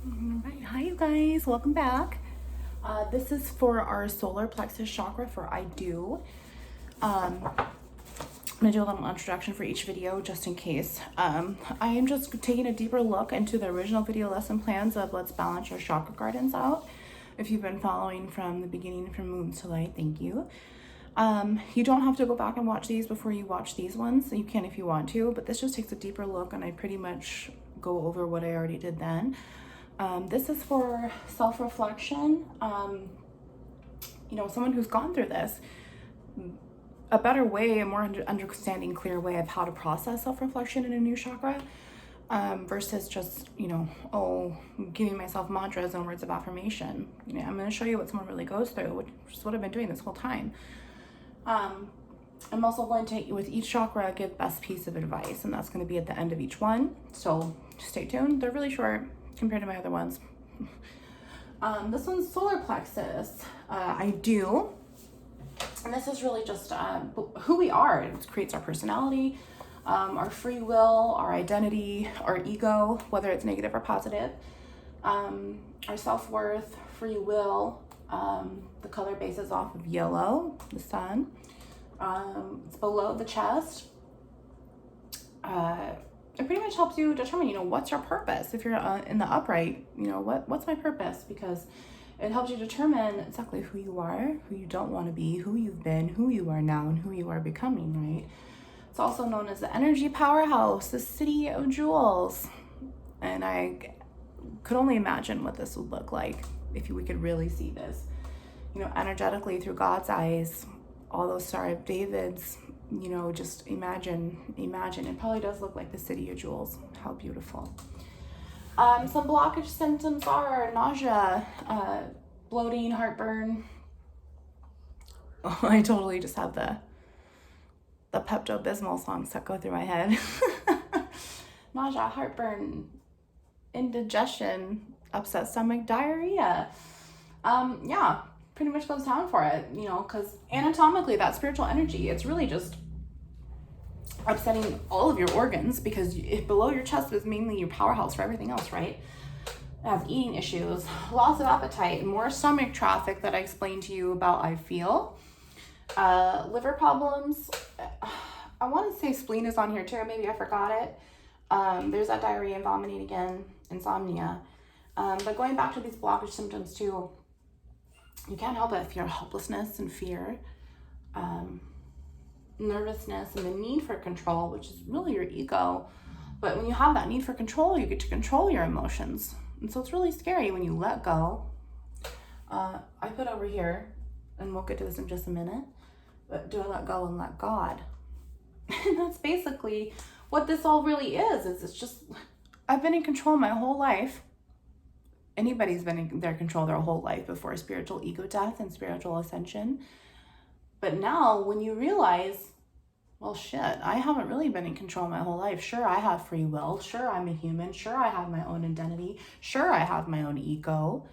Alright, hi you guys, welcome back. This is for our solar plexus chakra for I do. I'm gonna do a little introduction for each video just in case. I am just taking a deeper look into the original video lesson plans of Let's Balance Your Chakra Gardens Out. If you've been following from the beginning from Wounds to Light, thank you. You don't have to go back and watch these before you watch these ones. You can if you want to, but this just takes a deeper look and I pretty much go over what I already did then. This is for self-reflection. Someone who's gone through this, a better way, a more understanding, clear way of how to process self-reflection in a new chakra, versus just, giving myself mantras and words of affirmation. I'm going to show you what someone really goes through, which is what I've been doing this whole time. I'm also going to, with each chakra, give best piece of advice, and that's going to be at the end of each one. So stay tuned. They're really short compared to my other ones. This one's solar plexus. I do. And this is really just who we are. It creates our personality, our free will, our identity, our ego, whether it's negative or positive, our self-worth, free will. The color base is off of yellow, the sun. It's below the chest. It pretty much helps you determine, what's your purpose. If you're in the upright, what's my purpose? Because it helps you determine exactly who you are, who you don't want to be, who you've been, who you are now, and who you are becoming, right? It's also known as the energy powerhouse, the city of jewels. And I could only imagine what this would look like if we could really see this, energetically through God's eyes, all those Star of Davids. Just imagine. It probably does look like the city of jewels. How beautiful. Some blockage symptoms are nausea, bloating, heartburn. Oh, I totally just have the Pepto-Bismol songs that go through my head. Nausea, heartburn, indigestion, upset stomach, diarrhea. Pretty much goes down for it, because anatomically that spiritual energy, it's really just upsetting all of your organs, because below your chest is mainly your powerhouse for everything else, right? It has eating issues, loss of appetite, more stomach traffic that I explained to you about, I feel. Liver problems. I want to say spleen is on here too, maybe I forgot it. There's that diarrhea and vomiting again, insomnia. But going back to these blockage symptoms too, you can't help but feel helplessness and fear, nervousness, and the need for control, which is really your ego. But when you have that need for control, you get to control your emotions. And so it's really scary when you let go. I put over here, and we'll get to this in just a minute, but do I let go and let God? And that's basically what this all really is it's just, I've been in control my whole life. Anybody's been in their control their whole life before spiritual ego death and spiritual ascension. But now when you realize, well, shit, I haven't really been in control my whole life. Sure, I have free will. Sure, I'm a human. Sure, I have my own identity. Sure, I have my own ego.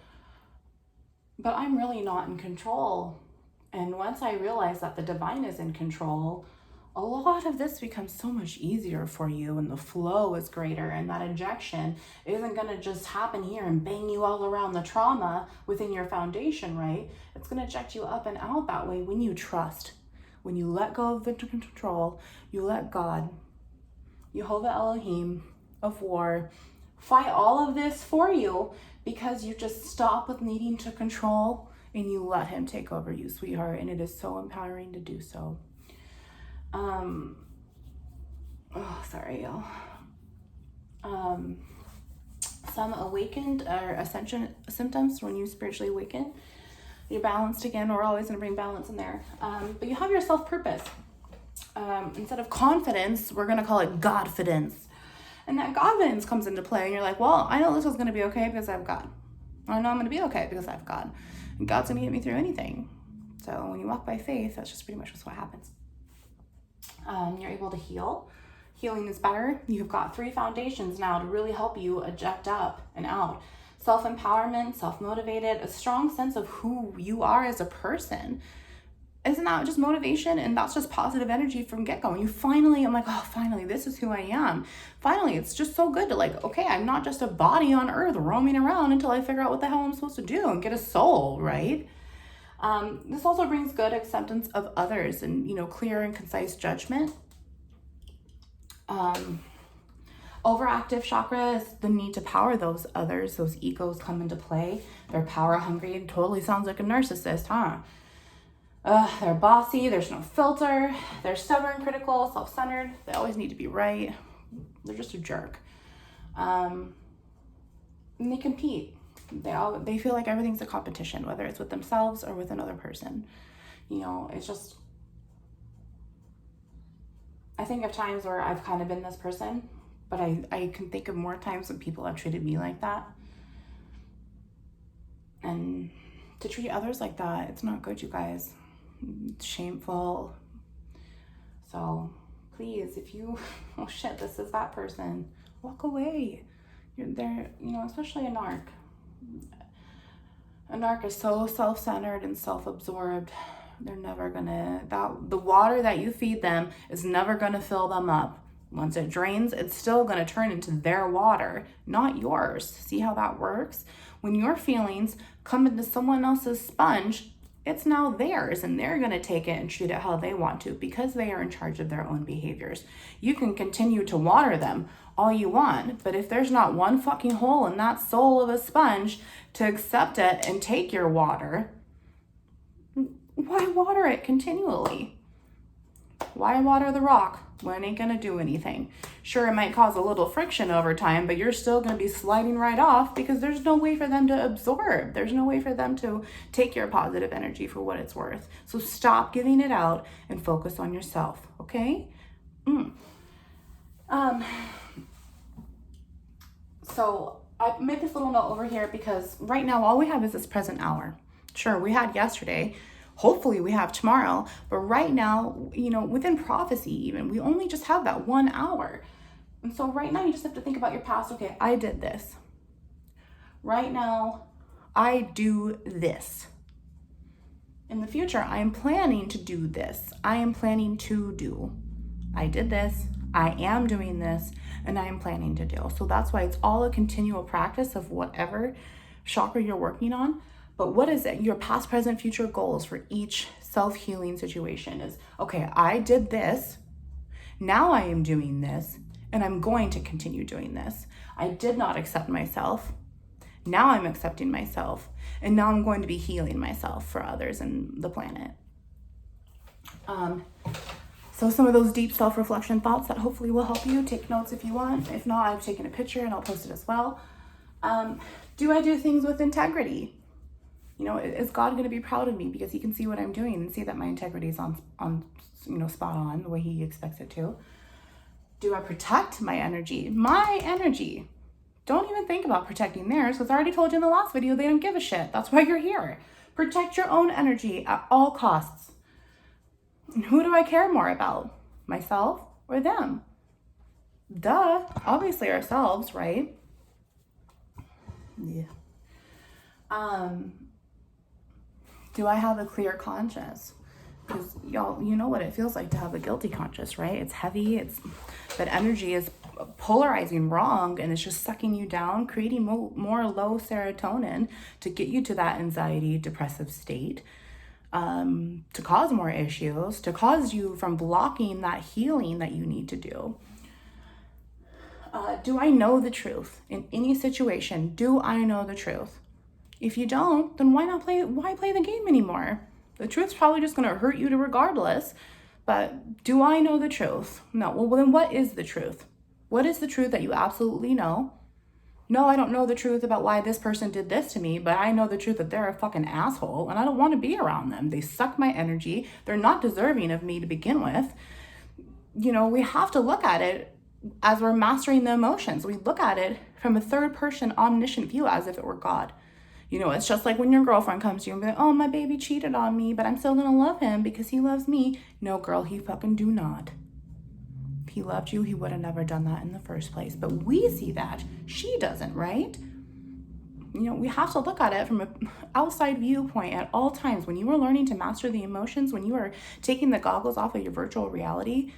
But I'm really not in control. And once I realize that the divine is in control, a lot of this becomes so much easier for you, and the flow is greater, and that injection isn't going to just happen here and bang you all around the trauma within your foundation, right? It's going to eject you up and out that way when you trust, when you let go of the control, you let God, Jehovah Elohim of war, fight all of this for you, because you just stop with needing to control and you let him take over you, sweetheart, and it is so empowering to do so. Sorry, y'all. Some awakened or ascension symptoms when you spiritually awaken. You're balanced again. We're always going to bring balance in there. But you have your self-purpose. Instead of confidence, we're going to call it Godfidence. And that Godfidence comes into play, and you're like, well, I know this is going to be okay because I have God. I know I'm going to be okay because I have God. And God's going to get me through anything. So when you walk by faith, that's just pretty much what happens. You're able to heal. Healing is better. You've got 3 foundations now to really help you eject up and out. Self-empowerment, self-motivated, a strong sense of who you are as a person. isn't that just motivation? And that's just positive energy from get-go. And you finally, I'm like, oh, finally, this is who I am. Finally, it's just so good to like, okay, I'm not just a body on earth roaming around until I figure out what the hell I'm supposed to do and get a soul, right? This also brings good acceptance of others and, you know, clear and concise judgment. Overactive chakra is the need to power those others. Those egos come into play. They're power hungry and totally sounds like a narcissist, huh? They're bossy. There's no filter. They're stubborn, critical, self-centered. They always need to be right. They're just a jerk. And they compete. They feel like everything's a competition, whether it's with themselves or with another person. You know, it's just, I think of times where I've kind of been this person, but I can think of more times when people have treated me like that. And to treat others like that, it's not good, you guys. It's shameful. So please, if you, oh shit, this is that person, walk away. You're there, you know, especially a narc. A narc is so self-centered and self-absorbed. They're never gonna, the water that you feed them is never gonna fill them up. Once it drains, it's still gonna turn into their water, not yours. See how that works? When your feelings come into someone else's sponge, it's now theirs, and they're gonna take it and treat it how they want to because they are in charge of their own behaviors. You can continue to water them all you want, but if there's not one fucking hole in that soul of a sponge to accept it and take your water, why water it continually? Why water the rock when it ain't gonna do anything? Sure, it might cause a little friction over time, but you're still gonna be sliding right off because there's no way for them to absorb. There's no way for them to take your positive energy for what it's worth. So stop giving it out and focus on yourself, okay? So I made this little note over here because right now all we have is this present hour. Sure, we had yesterday. Hopefully we have tomorrow, but right now, you know, within prophecy even, we only just have that 1 hour. And so right now you just have to think about your past. Okay, I did this. Right now, I do this. In the future, I am planning to do this. I am planning to do. I did this. I am doing this, and I am planning to do. So that's why it's all a continual practice of whatever chakra you're working on. But what is it? Your past, present, future goals for each self-healing situation is, okay, I did this. Now I am doing this, and I'm going to continue doing this. I did not accept myself. Now I'm accepting myself. And now I'm going to be healing myself for others and the planet. So some of those deep self-reflection thoughts that hopefully will help you. Take notes if you want. If not, I've taken a picture and I'll post it as well. Do I do things with integrity? You know, is God going to be proud of me because he can see what I'm doing and see that my integrity is on you know, spot on the way he expects it to? Do I protect my energy? My energy. Don't even think about protecting theirs because I already told you in the last video they don't give a shit. That's why you're here. Protect your own energy at all costs. And who do I care more about? Myself or them? Duh. Obviously ourselves, right? Yeah. Do I have a clear conscience? Because y'all, you know what it feels like to have a guilty conscience, right? It's heavy. That energy is polarizing wrong, and it's just sucking you down, creating more low serotonin to get you to that anxiety, depressive state, to cause more issues, to cause you from blocking that healing that you need to do. Do I know the truth in any situation? Do I know the truth? If you don't, then why play the game anymore? The truth's probably just going to hurt you regardless. But do I know the truth? No. Well, then what is the truth? What is the truth that you absolutely know? No, I don't know the truth about why this person did this to me, but I know the truth that they're a fucking asshole and I don't want to be around them. They suck my energy. They're not deserving of me to begin with. You know, we have to look at it as we're mastering the emotions. We look at it from a third person omniscient view as if it were God. You know, it's just like when your girlfriend comes to you and be like, oh, my baby cheated on me, but I'm still going to love him because he loves me. No, girl, he fucking do not. If he loved you, he would have never done that in the first place. But we see that. She doesn't, right? we have to look at it from an outside viewpoint at all times. When you are learning to master the emotions, when you are taking the goggles off of your virtual reality,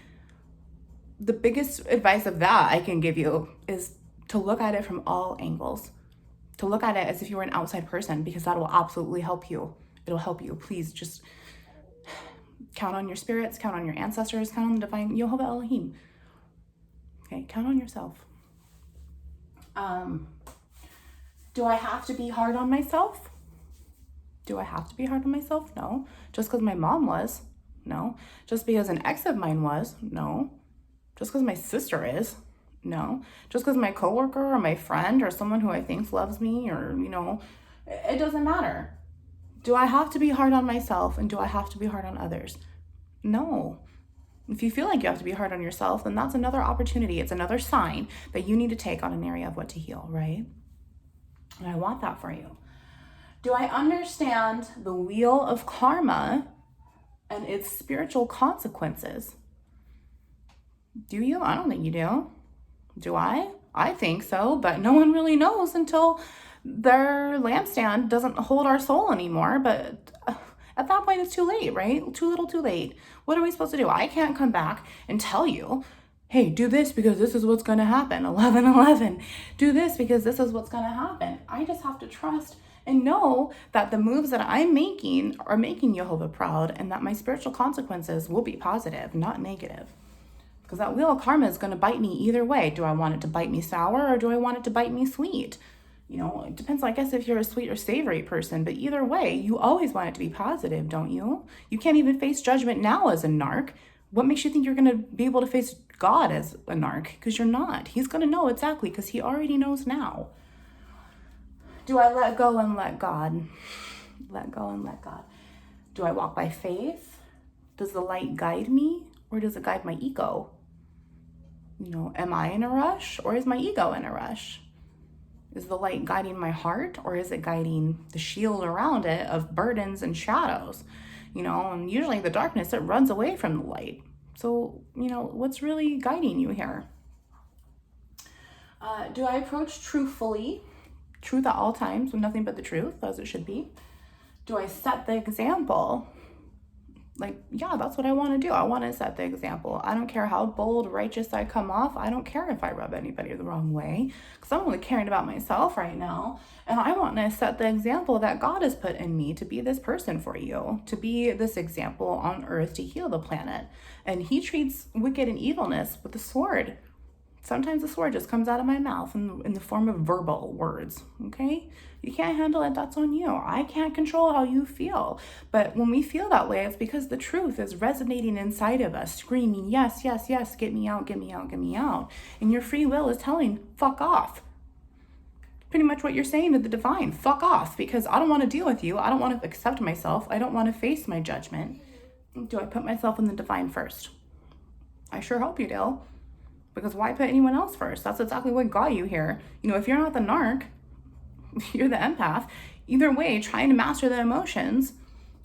the biggest advice of that I can give you is to look at it from all angles. To look at it as if you were an outside person, because that will absolutely help you. It'll help you. Please just count on your spirits, count on your ancestors, count on the divine Jehovah Elohim. Okay, count on yourself. Do I have to be hard on myself? Do I have to be hard on myself? No. Just because my mom was? No. Just because an ex of mine was? No. Just because my sister is? No. Just because my coworker or my friend or someone who I think loves me or, it doesn't matter. Do I have to be hard on myself and do I have to be hard on others? No. If you feel like you have to be hard on yourself, then that's another opportunity. It's another sign that you need to take on an area of what to heal, right? And I want that for you. Do I understand the wheel of karma and its spiritual consequences? Do you? I don't think you do. Do I? I think so, but no one really knows until their lampstand doesn't hold our soul anymore. But at that point, it's too late, right? Too little, too late. What are we supposed to do? I can't come back and tell you, hey, do this because this is what's going to happen. 11:11. Do this because this is what's going to happen. I just have to trust and know that the moves that I'm making are making Jehovah proud and that my spiritual consequences will be positive, not negative. Because that wheel of karma is going to bite me either way. Do I want it to bite me sour or do I want it to bite me sweet? It depends, I guess, if you're a sweet or savory person. But either way, you always want it to be positive, don't you? You can't even face judgment now as a narc. What makes you think you're going to be able to face God as a narc? Because you're not. He's going to know exactly because he already knows now. Do I let go and let God? Let go and let God. Do I walk by faith? Does the light guide me or does it guide my ego? Am I in a rush or is my ego in a rush? Is the light guiding my heart or is it guiding the shield around it of burdens and shadows? And usually the darkness, it runs away from the light. So, what's really guiding you here? Do I approach truthfully? Truth at all times with nothing but the truth, as it should be. Do I set the example? Yeah, that's what I want to do. I want to set the example. I don't care how bold, righteous I come off. I don't care if I rub anybody the wrong way because I'm only caring about myself right now. And I want to set the example that God has put in me to be this person for you, to be this example on earth to heal the planet. And he treats wicked and evilness with the sword. Sometimes the sword just comes out of my mouth in the form of verbal words, okay? You can't handle it, that's on you. I can't control how you feel. But when we feel that way, it's because the truth is resonating inside of us, screaming, yes, yes, yes, get me out, get me out, get me out. And your free will is telling, fuck off. Pretty much what you're saying to the divine, fuck off, because I don't want to deal with you. I don't want to accept myself. I don't want to face my judgment. Do I put myself in the divine first? I sure hope you do. Because why put anyone else first? That's exactly what got you here. If you're not the narc, you're the empath. Either way, trying to master the emotions,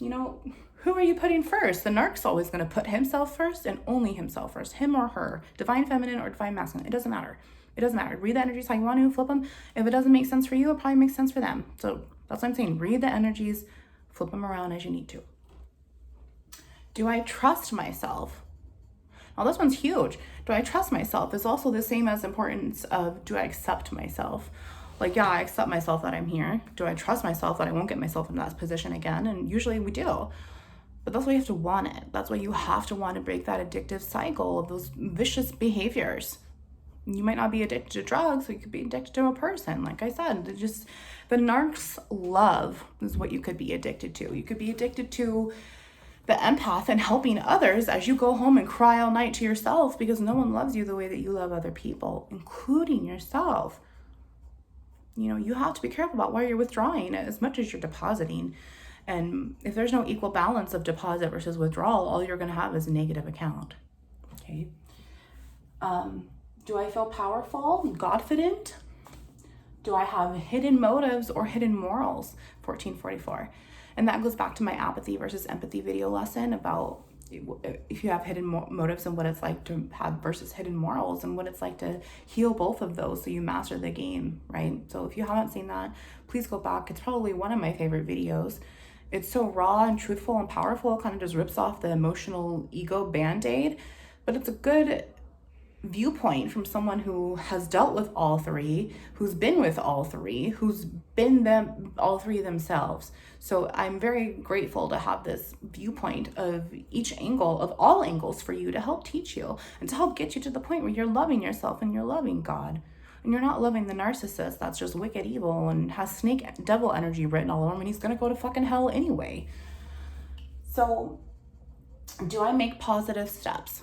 who are you putting first? The narc's always going to put himself first and only himself first. Him or her. Divine feminine or divine masculine. It doesn't matter. It doesn't matter. Read the energies how you want to, flip them. If it doesn't make sense for you, it probably makes sense for them. So that's what I'm saying. Read the energies, flip them around as you need to. Do I trust myself? Now this one's huge. Do I trust myself is also the same as importance of do I accept myself? Yeah, I accept myself that I'm here. Do I trust myself that I won't get myself in that position again? And usually we do. But that's why you have to want it. That's why you have to want to break that addictive cycle of those vicious behaviors. You might not be addicted to drugs, but you could be addicted to a person. Like I said, the narc's love is what you could be addicted to. You could be addicted to the empath and helping others as you go home and cry all night to yourself because no one loves you the way that you love other people, including yourself. You have to be careful about where you're withdrawing as much as you're depositing. And if there's no equal balance of deposit versus withdrawal, all you're going to have is a negative account. Okay. Do I feel powerful, confident? Do I have hidden motives or hidden morals? 1444. And that goes back to my apathy versus empathy video lesson about if you have hidden motives and what it's like to have versus hidden morals and what it's like to heal both of those so you master the game, right? So if you haven't seen that, please go back. It's probably one of my favorite videos. It's so raw and truthful and powerful. It kind of just rips off the emotional ego band-aid, but it's a good viewpoint from someone who has dealt with all three, who's been with all three, who's been them all three themselves. So I'm very grateful to have this viewpoint of each angle, of all angles, for you to help teach you and to help get you to the point where you're loving yourself and you're loving God. And you're not loving the narcissist that's just wicked evil and has snake devil energy written all over him, and he's gonna go to fucking hell anyway. So do I make positive steps?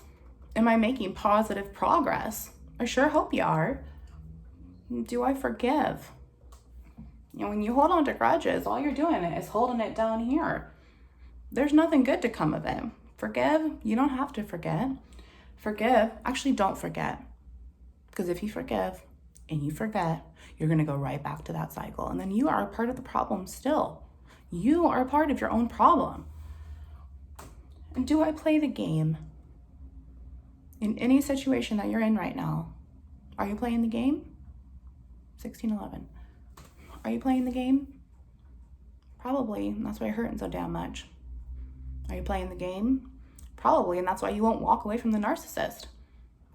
Am I making positive progress? I sure hope you are. Do I forgive? You know, when you hold on to grudges, all you're doing is holding it down here. There's nothing good to come of it. Forgive, you don't have to forget. Forgive, actually don't forget. Because if you forgive and you forget, you're gonna go right back to that cycle. And then you are a part of the problem still. You are a part of your own problem. And do I play the game? In any situation that you're in right now, are you playing the game? 1611. Are you playing the game? Probably, and that's why you're hurting so damn much. Are you playing the game? Probably, and that's why you won't walk away from the narcissist.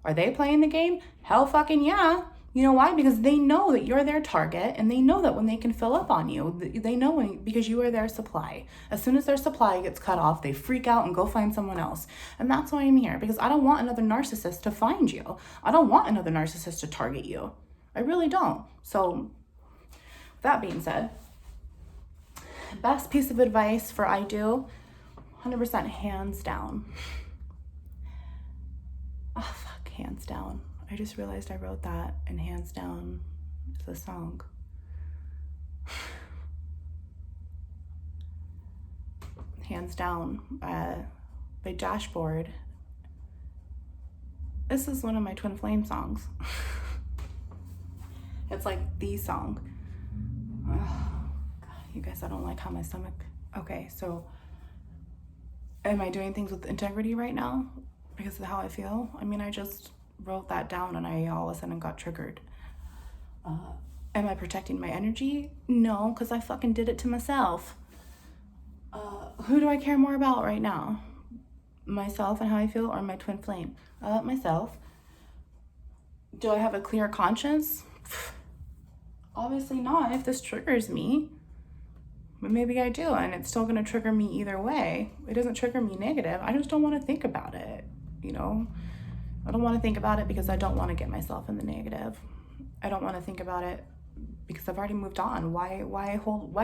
Are they playing the game? Hell fucking yeah. You know why? Because they know that you're their target, and they know that when they can fill up on you, they know because you are their supply. As soon as their supply gets cut off, they freak out and go find someone else. And that's why I'm here, because I don't want another narcissist to find you. I don't want another narcissist to target you. I really don't. So, with that being said, best piece of advice for I do, 100% hands down. Oh, fuck, hands down. I just realized I wrote that, and hands down is a song. Hands down by Dashboard. This is one of my Twin Flame songs. It's like the song. Oh, God, you guys, I don't like how my stomach. Okay, so am I doing things with integrity right now because of how I feel? I mean, I just wrote that down and I all of a sudden got triggered. Am I protecting my energy? No, because I fucking did it to myself. Who do I care more about right now? Myself and how I feel, or my twin flame? Myself. Do I have a clear conscience? Obviously not if this triggers me. But maybe I do, and it's still going to trigger me either way. It doesn't trigger me negative. I just don't want to think about it, you know? I don't want to think about it because I don't want to get myself in the negative. I don't want to think about it because I've already moved on. Why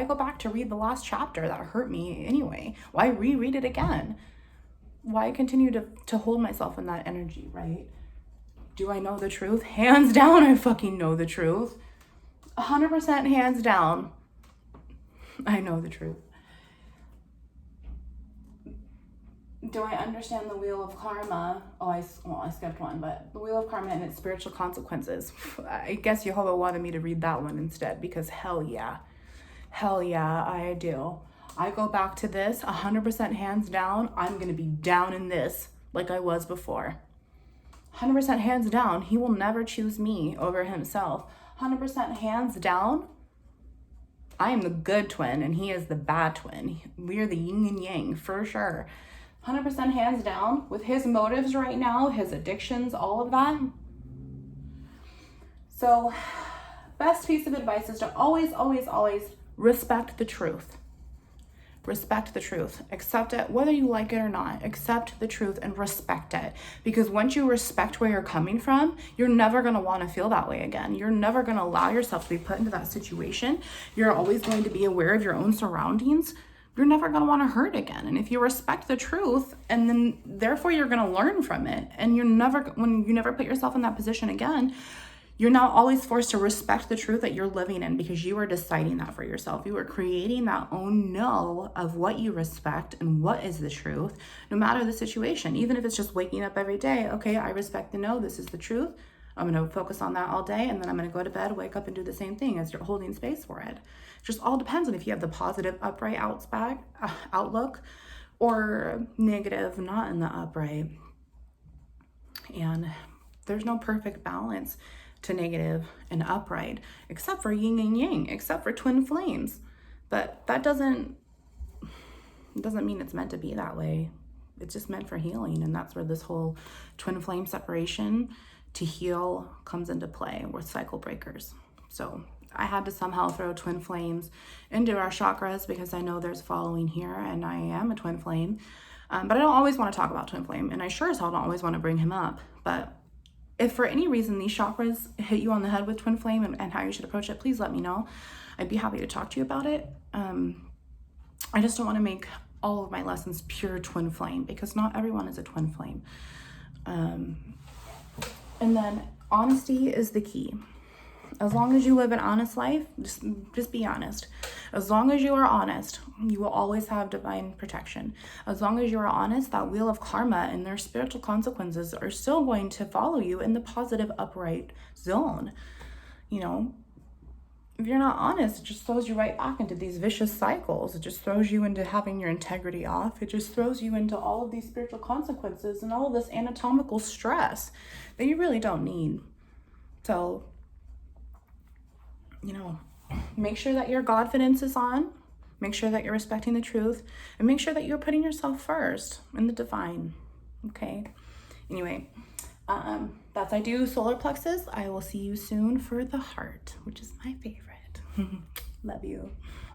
go back to read the last chapter that hurt me anyway? Why reread it again? Why continue to hold myself in that energy, right? Do I know the truth? Hands down, I fucking know the truth. 100% hands down. I know the truth. Do I understand the wheel of karma? I skipped one, but the wheel of karma and its spiritual consequences. I guess Jehovah wanted me to read that one instead because hell yeah, I do. I go back to this 100% hands down. I'm going to be down in this like I was before. 100% hands down. He will never choose me over himself. 100% hands down. I am the good twin and he is the bad twin. We are the yin and yang for sure. 100% hands down with his motives right now, his addictions, all of that. So, best piece of advice is to always, always, always respect the truth. Respect the truth. Accept it, whether you like it or not. Accept the truth and respect it. Because once you respect where you're coming from, you're never going to want to feel that way again. You're never going to allow yourself to be put into that situation. You're always going to be aware of your own surroundings. You're never going to want to hurt again. And if you respect the truth, and then therefore you're going to learn from it, and when you never put yourself in that position again, you're now always forced to respect the truth that you're living in because you are deciding that for yourself. You are creating that own know of what you respect and what is the truth, no matter the situation. Even if it's just waking up every day, okay, I respect the know, this is the truth. I'm going to focus on that all day, and then I'm going to go to bed, wake up, and do the same thing as you're holding space for it. It just all depends on if you have the positive, upright outlook, or negative, not in the upright. And there's no perfect balance to negative and upright, except for yin and yang, except for twin flames. But that doesn't mean it's meant to be that way. It's just meant for healing. And that's where this whole twin flame separation to heal comes into play with cycle breakers. So I had to somehow throw twin flames into our chakras because I know there's following here and I am a twin flame. But I don't always want to talk about twin flame, and I sure as hell don't always want to bring him up. But if for any reason these chakras hit you on the head with twin flame and how you should approach it, please let me know. I'd be happy to talk to you about it. I just don't want to make all of my lessons pure twin flame because not everyone is a twin flame. And then honesty is the key. As long as you live an honest life, just be honest. As long as you are honest, you will always have divine protection. As long as you are honest, that wheel of karma and their spiritual consequences are still going to follow you in the positive upright zone. You know, if you're not honest, it just throws you right back into these vicious cycles. It just throws you into having your integrity off. It just throws you into all of these spiritual consequences and all of this anatomical stress that you really don't need. So, you know, make sure that your Godfidence is on. Make sure that you're respecting the truth. And make sure that you're putting yourself first in the divine. Okay? Anyway, that's I do solar plexus. I will see you soon for the heart, which is my favorite. Love you.